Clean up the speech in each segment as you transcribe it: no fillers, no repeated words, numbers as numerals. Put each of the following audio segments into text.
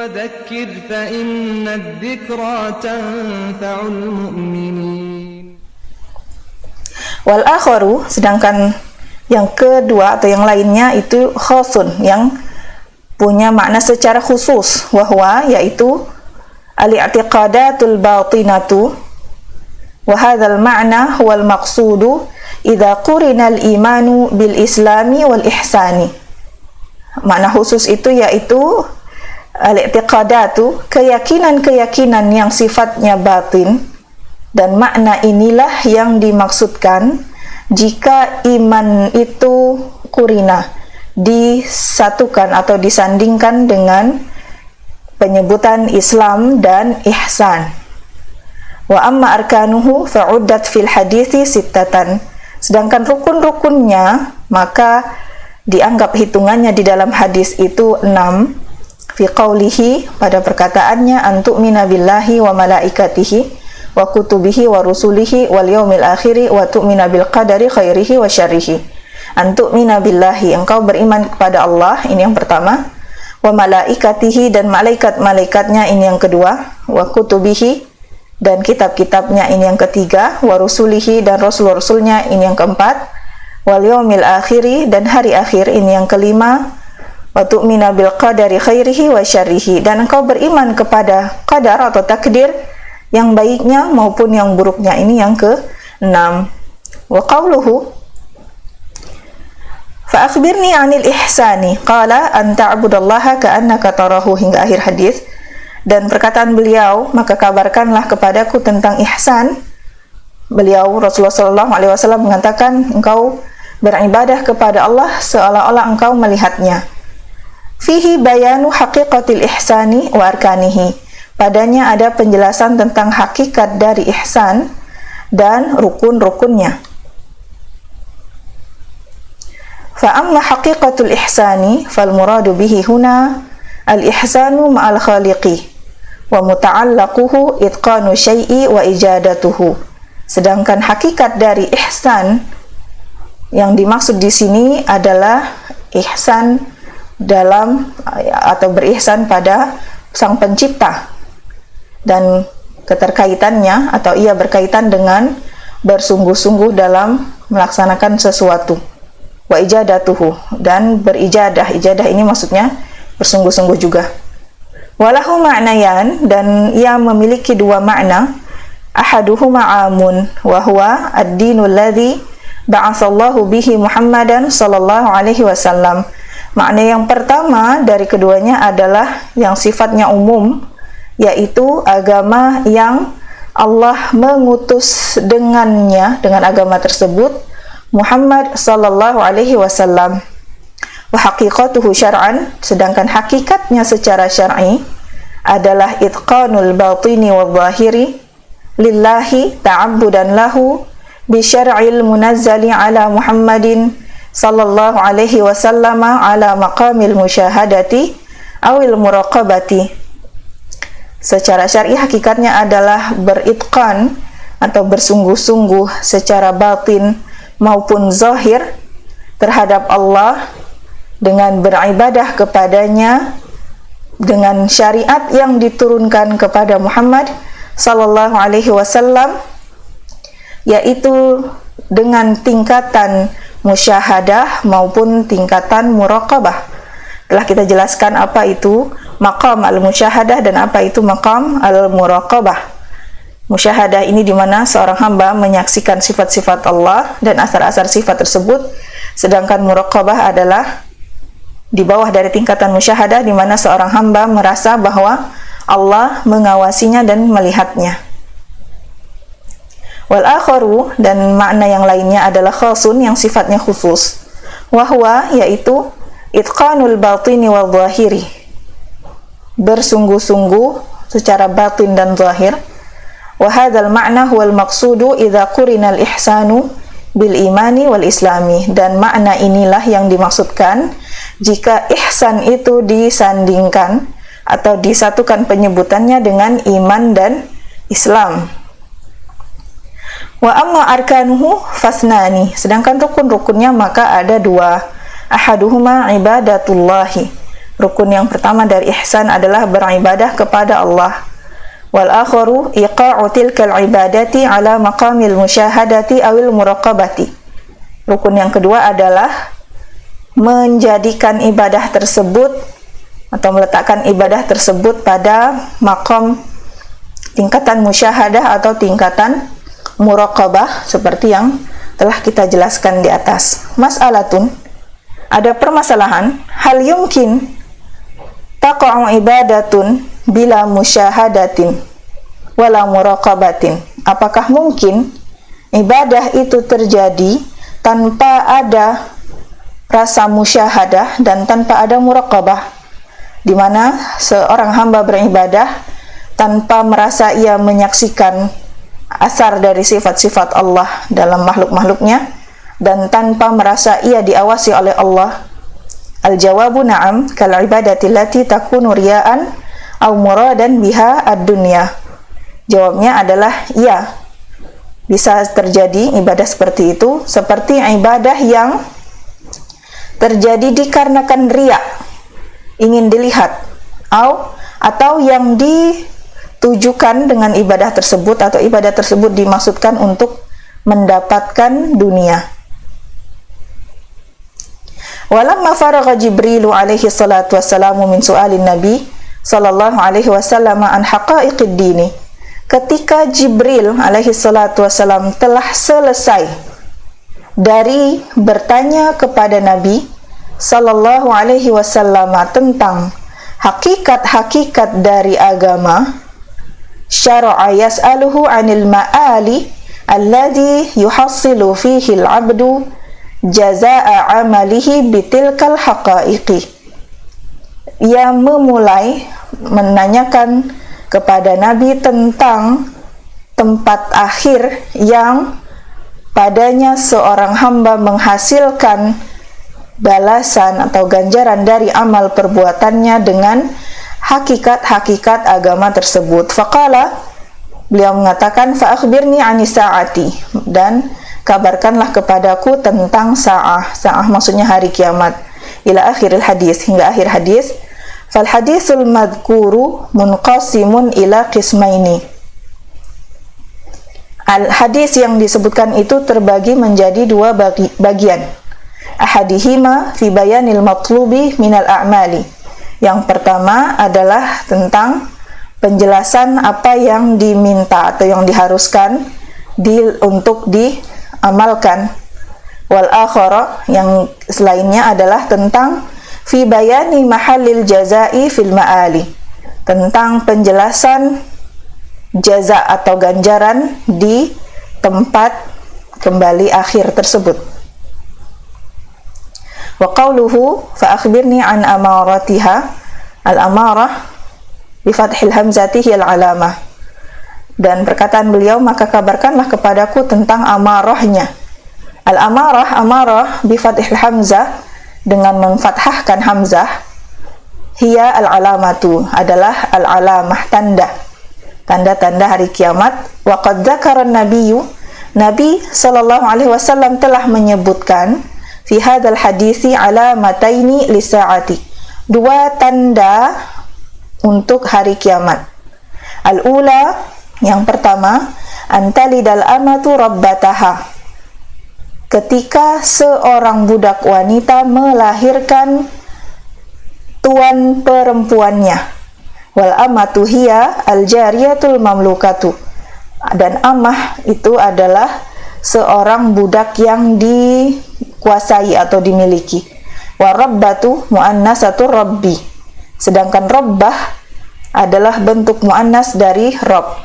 وذكر فإن الذكرى تنفع المؤمنين. Wal akharu, sedangkan yang kedua atau yang lainnya itu khasun, yang punya makna secara khusus, wahwa yaitu al-i'tiqadatul batinatu, wa hadzal ma'na huwal maqsudu idza qurina al-imanu bil islami wal ihsani. Makna khusus itu yaitu al-i'tiqadatu, keyakinan-keyakinan yang sifatnya batin, dan makna inilah yang dimaksudkan jika iman itu kurina, disatukan atau disandingkan dengan penyebutan Islam dan ihsan. Wa amma arkanuhu fa'uddat fil hadithi sittatan. Sedangkan rukun-rukunnya maka dianggap hitungannya di dalam hadis itu 6. Fi qawlihi, pada perkataannya, antu'mina billahi wa malaikatihi wa kutubihi wa rusulihi wal yaumil akhiri wa tu'mina bil qadari khairihi wa syarrihi. Antu'mina billahi, engkau beriman kepada Allah, ini yang pertama. Wa malaikatihi, dan malaikat-malaikatnya, ini yang kedua. Wa kutubihi, dan kitab-kitabnya, ini yang ketiga. Wa rusulihi, dan rasul-rasulnya, ini yang keempat. Wal yaumil akhiri, dan hari akhir, ini yang kelima. Wa tu'mina bil qadari khairihi wa syarrihi, dan engkau beriman kepada qadar atau takdir, yang baiknya maupun yang buruknya, ini yang ke-6. Wa qawluhu fa akhbirni 'anil ihsani qala an ta'budallaha ka'annaka tarahu, hingga akhir hadis. Dan perkataan beliau, maka kabarkanlah kepadaku tentang ihsan. Beliau Rasulullah sallallahu alaihi wasallam mengatakan, engkau beribadah kepada Allah seolah-olah engkau melihatnya. Fihi bayanu haqiqatil ihsani wa arkanihi, padanya ada penjelasan tentang hakikat dari ihsan dan rukun-rukunnya. Fa amma haqiqatul ihsani fal muradu bihi huna al ihsanu ma'al khaliqi wa muta'allaquhu itqanu syai'i wa ijadatuhu. Sedangkan hakikat dari ihsan yang dimaksud di sini adalah ihsan dalam atau berihsan pada sang pencipta, dan keterkaitannya atau ia berkaitan dengan bersungguh-sungguh dalam melaksanakan sesuatu. Wa ijadatuhu, dan berijadah. Ijadah ini maksudnya bersungguh-sungguh juga. Walahu ma'nayan, dan ia memiliki dua makna. Ahaduhuma amun wa huwa ad-dinul ladzi ba'atsallahu bihi Muhammadan sallallahu alaihi wasallam. Makna yang pertama dari keduanya adalah yang sifatnya umum, yaitu agama yang Allah mengutus dengannya, dengan agama tersebut, Muhammad sallallahu alaihi wasallam. Wa haqiqatuhu syar'an, sedangkan hakikatnya secara syar'i adalah itqanul batini wal zahiri lillahi ta'abbudan lahu bi syar'il munazzali ala Muhammadin sallallahu alaihi wasallam ala maqamil musyahadati awil muraqabati. Secara syar'i hakikatnya adalah beritqan atau bersungguh-sungguh secara batin maupun zahir terhadap Allah dengan beribadah kepadanya dengan syariat yang diturunkan kepada Muhammad sallallahu alaihi wasallam, yaitu dengan tingkatan musyahadah maupun tingkatan muraqabah. Telah kita jelaskan apa itu maqam al-musyahadah dan apa itu maqam al-muraqabah. Musyahadah ini di mana seorang hamba menyaksikan sifat-sifat Allah dan asar-asar sifat tersebut, sedangkan muraqabah adalah di bawah dari tingkatan musyahadah, di mana seorang hamba merasa bahwa Allah mengawasinya dan melihatnya. Wal akharu, dan makna yang lainnya adalah khasun, yang sifatnya khusus. Wahwa, yaitu itqanul batini wal zahiri, bersungguh-sungguh secara batin dan zahir. Wa hadzal ma'na huwal maqsudu idza qurina al ihsanu bil imani wal islami, dan makna inilah yang dimaksudkan jika ihsan itu disandingkan atau disatukan penyebutannya dengan iman dan Islam. Wa amma arkanuhu fasnani, sedangkan rukun-rukunnya maka ada dua. Ahaduhuma ibadatullahi, Rukun yang pertama dari ihsan adalah beribadah kepada Allah. Wal akharu iqa'u tilkal ibadati ala maqamil musyahadati awil muraqabati. Rukun yang kedua adalah menjadikan ibadah tersebut atau meletakkan ibadah tersebut pada maqam tingkatan musyahadah atau tingkatan muraqabah seperti yang telah kita jelaskan di atas. Mas'alatun, ada permasalahan, hal yumkin taqa'u ibadatun bila musyahadatin wala muraqabatin. Apakah mungkin ibadah itu terjadi tanpa ada rasa musyahadah dan tanpa ada muraqabah, di mana seorang hamba beribadah tanpa merasa ia menyaksikan asar dari sifat-sifat Allah dalam makhluk-makhluknya dan tanpa merasa ia diawasi oleh Allah? Al-jawabu na'am, kal ibadati allati takunu riya'an aw muradan biha ad-dunya. Jawabnya adalah iya, bisa terjadi ibadah seperti itu, seperti ibadah yang terjadi dikarenakan riya, ingin dilihat, atau yang ditujukan dengan ibadah tersebut atau ibadah tersebut dimaksudkan untuk mendapatkan dunia. Walamma faragha Jibrilu alaihi salatu wassalamu min su'alin Nabi sallallahu alaihi wasallam an haqa'iqid dini. Ketika Jibril alaihi salatu wassalam telah selesai dari bertanya kepada Nabi sallallahu alaihi wasallam tentang hakikat-hakikat dari agama, syara'a yas'aluhu 'anil ma'ali alladhi yuhassilu fihi al-'abdu jazaa'a 'amalihi bitilkal haqa'iqi. Ia memulai menanyakan kepada Nabi tentang tempat akhir yang padanya seorang hamba menghasilkan balasan atau ganjaran dari amal perbuatannya dengan hakikat-hakikat agama tersebut. Faqala, beliau mengatakan, fa akhbirni 'anis sa'ati, dan kabarkanlah kepadaku tentang sa'ah. Sa'ah maksudnya hari kiamat. Ila akhiril hadis, hingga akhir hadis. Fal hadisul madhkuru munqasimun ila qismaini. Al hadis yang disebutkan itu terbagi menjadi dua bagian. Ahadihima fi bayanil matlubi minal a'mali. Yang pertama adalah tentang penjelasan apa yang diminta atau yang diharuskan untuk diamalkan. Wal akhara, yang selainnya adalah tentang fi bayani mahallil jazai fil ma'ali, tentang penjelasan jaza atau ganjaran di tempat kembali akhir tersebut. Wa qawluhu fa akhbirni an amaratiha, al-amarah bi fathil hamzati hiya al-alamah. Dan perkataan beliau, maka kabarkanlah kepadaku tentang amarahnya. Al-amarah, amarah bi fathil hamzah, dengan memfathahkan hamzah, hiya al-alamatu, adalah al-alamah, tanda-tanda hari kiamat. Wa qad dzakara an-nabiyyu, Nabi sallallahu alaihi wasallam telah menyebutkan fi hadzal hadisi alamataini lisaati, dua tanda untuk hari kiamat. Al-ula, yang pertama, antalidal amatu rabbataha, ketika seorang budak wanita melahirkan tuan perempuannya. Wal amatu hiya al jariyatul mamlukatu, dan amah itu adalah seorang budak yang dikuasai atau dimiliki. Wa rabbatu muannasatu rabbi, sedangkan rabbah adalah bentuk muannas dari rabb.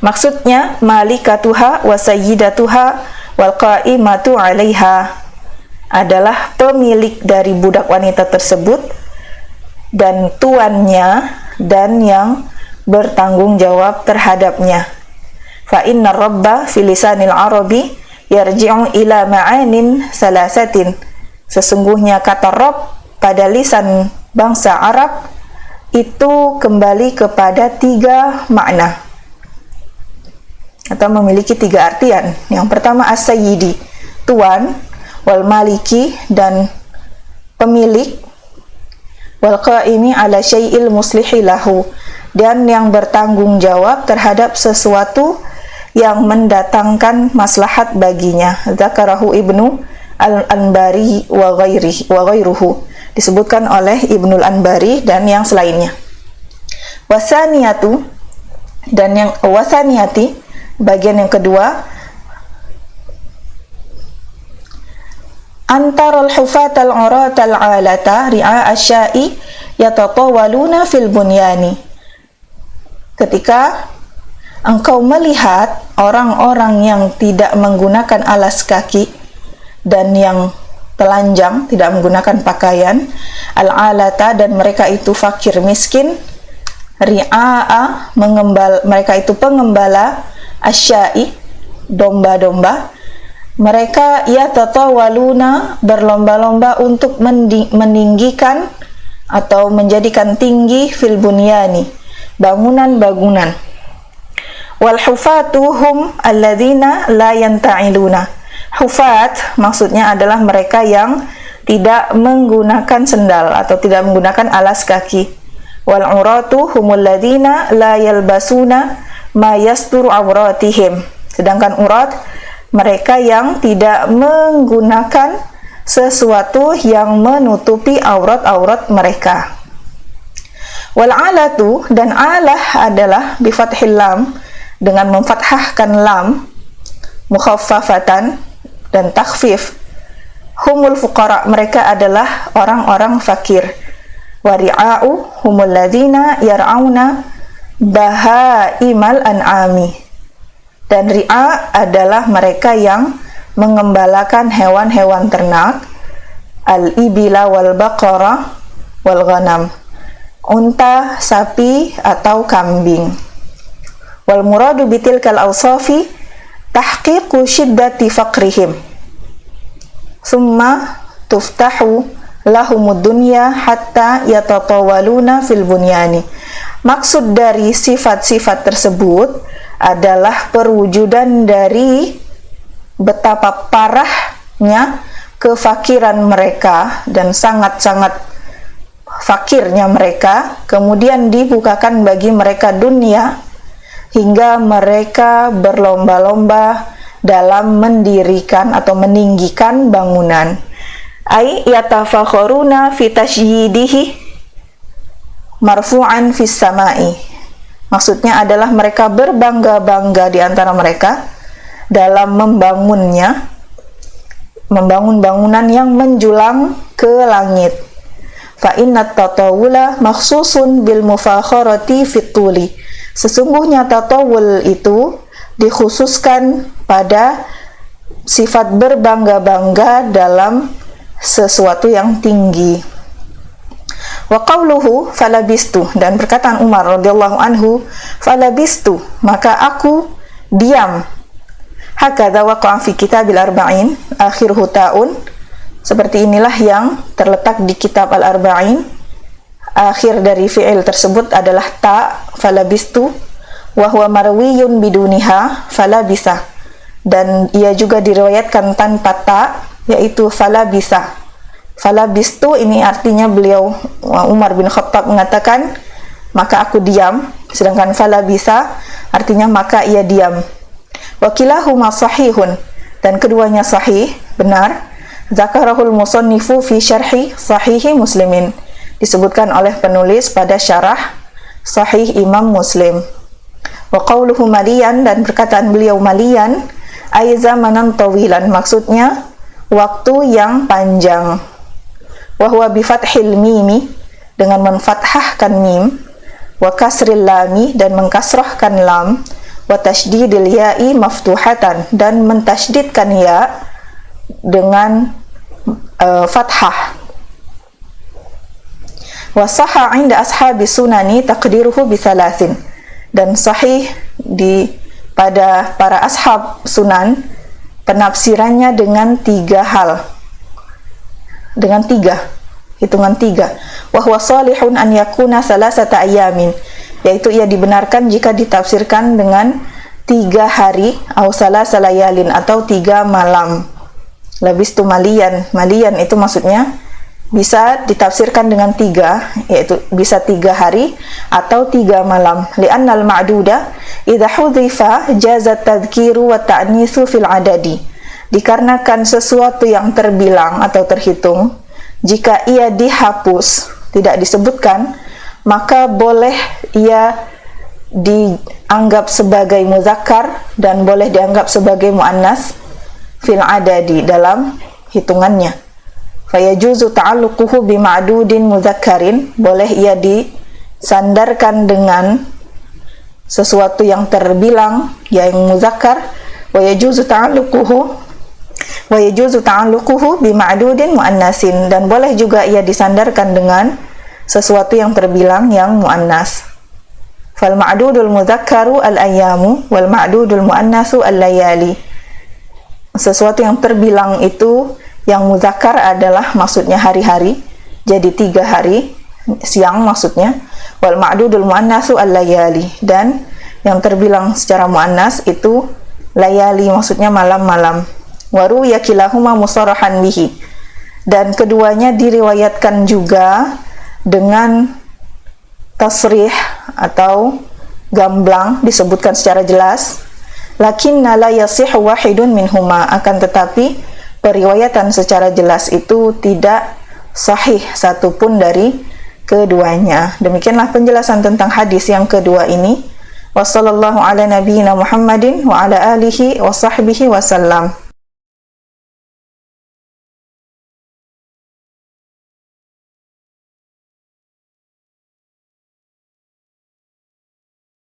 Maksudnya malikatuha wa sayyidatuha wal qa'imatu 'alaiha, adalah pemilik dari budak wanita tersebut dan tuannya dan yang bertanggung jawab terhadapnya. Fa inna rabba fi lisanil arabi yarji'u ila ma'anin salasatin, sesungguhnya kata rabb pada lisan bangsa Arab itu kembali kepada 3 makna atau memiliki 3 artian. Yang pertama as-sayyidi, tuan, wal maliki, dan pemilik, wal qa'imi ala syai'il muslihi lahu, dan yang bertanggung jawab terhadap sesuatu yang mendatangkan maslahat baginya. Zakarahu Ibnu Al-Anbari wa ghairuhu, disebutkan oleh Ibnul Anbari dan yang selainnya. Wasaniyatu, dan yang wasaniyati, bagian yang kedua, antarul hufatal uratal alata ri'a asya'i yatatawaluna fil bunyani. Ketika engkau melihat orang-orang yang tidak menggunakan alas kaki dan yang telanjang, tidak menggunakan pakaian, al-alata, dan mereka itu fakir miskin, ri'a'a, mereka itu pengembala, asya'i, domba-domba, mereka yatatawaluna, berlomba-lomba untuk meninggikan atau menjadikan tinggi fil bunyani, bangunan-bangunan. Wal hufatu hum alladzina la yanta'iluna. Hufat maksudnya adalah mereka yang tidak menggunakan sendal atau tidak menggunakan alas kaki. Wal uratu humul ladzina la yalbasuna ma yasturu awratihim. Sedangkan urat mereka yang tidak menggunakan sesuatu yang menutupi aurat-aurat mereka. Wal alatu, dan alah adalah bifathil lam, dengan memfathahkan lam, mukhaffafatan dan takhfif. Humul fuqara, mereka adalah orang-orang fakir. Wari'a'u humul ladzina yar'auna bahaimal an'ami, dan ri'a adalah mereka yang mengembalakan hewan-hewan ternak, al-ibila wal baqara wal ghanam, unta, sapi atau kambing. Wal muradu bitilkal awsafi tahqiqu syiddati faqrihim summa tuftahu lahumud dunya hatta yatatawaluna fil bunyani. Maksud dari sifat-sifat tersebut adalah perwujudan dari betapa parahnya kefakiran mereka dan sangat-sangat fakirnya mereka, kemudian dibukakan bagi mereka dunia hingga mereka berlomba-lomba dalam mendirikan atau meninggikan bangunan. Ai yatafakharuna fi tashyidihi marfu'an fis sama'i. Maksudnya adalah mereka berbangga-bangga di antara mereka dalam membangun bangunan yang menjulang ke langit. Fa innat tatawula makhsusun bil mufakharati fit tuli. Sesungguhnya tatawul itu dikhususkan pada sifat berbangga-bangga dalam sesuatu yang tinggi. Wa qawluhu falabistu, dan perkataan Umar radhiyallahu anhu, falabistu, maka aku diam. Hakadha waqa'a fi kitabil arba'in akhiruhu ta'un, seperti inilah yang terletak di kitab al-arba'in. Akhir dari fi'il tersebut adalah ta, falabistu, wa huwa marwiyun biduniha, falabisa, dan ia juga diriwayatkan tanpa ta, yaitu falabisa. Falabistu ini artinya beliau Umar bin Khattab mengatakan maka aku diam, sedangkan falabisa artinya maka ia diam. Wakilahuma sahihun, dan keduanya sahih, benar. Zakarahul musannifu fi syarhi sahihi muslimin, disebutkan oleh penulis pada syarah sahih Imam Muslim. Wa qawluhu maliyan, dan perkataan beliau maliyan, ay zamanan tawilan, maksudnya waktu yang panjang. Wa huwa bi fathil mimi, dengan menfathahkan mim, wa kasril lami, dan mengkasrahkan lam, wa tasydidil ya'i maftuhatan, dan mentasydidkan ya dengan fathah. Wa sahha 'inda ashabi sunani taqdiruhu bi thalathin, dan sahih pada para ashab sunan penafsirannya dengan hitungan tiga. Wa huwa salihun an yakuna salasata ayamin, yaitu ia dibenarkan jika ditafsirkan dengan 3 hari, au salasa layalin, atau 3 malam. Labistu malian, malian itu maksudnya bisa ditafsirkan dengan 3, yaitu bisa 3 hari atau 3 malam. Li'annal ma'duda idza hudhifa jaza tadhkiru wa ta'nitsu fil adadi. Dikarenakan sesuatu yang terbilang atau terhitung, jika ia dihapus, tidak disebutkan, maka boleh ia dianggap sebagai muzakkar dan boleh dianggap sebagai muannas fil adadi dalam hitungannya. Fayajuzu ta'alluquhu bima'dudin muzakkarin, boleh ia disandarkan dengan sesuatu yang terbilang yang muzakkar. Wayajuzu ta'alluquhu bima'dudin muannasin, dan boleh juga ia disandarkan dengan sesuatu yang terbilang yang muannas. Fal ma'dudul muzakkaru al-ayyamu wal ma'dudul muannasu al-layali. Sesuatu yang terbilang itu yang muzakkar adalah maksudnya hari-hari, jadi 3 hari, siang maksudnya. Wal ma'dudul muannasu al-layali, dan yang terbilang secara muannas itu layali, maksudnya malam-malam. Waru yakilahuma musarahan bihi, dan keduanya diriwayatkan juga dengan tasrih atau gamblang, disebutkan secara jelas. Lakinna la yasihu wahidun minhuma, akan tetapi periwayatan secara jelas itu tidak sahih satupun dari keduanya. Demikianlah penjelasan tentang hadis yang kedua ini. Wassallallahu ala nabiyyina Muhammadin wa ala alihi wa sahbihi wasallam.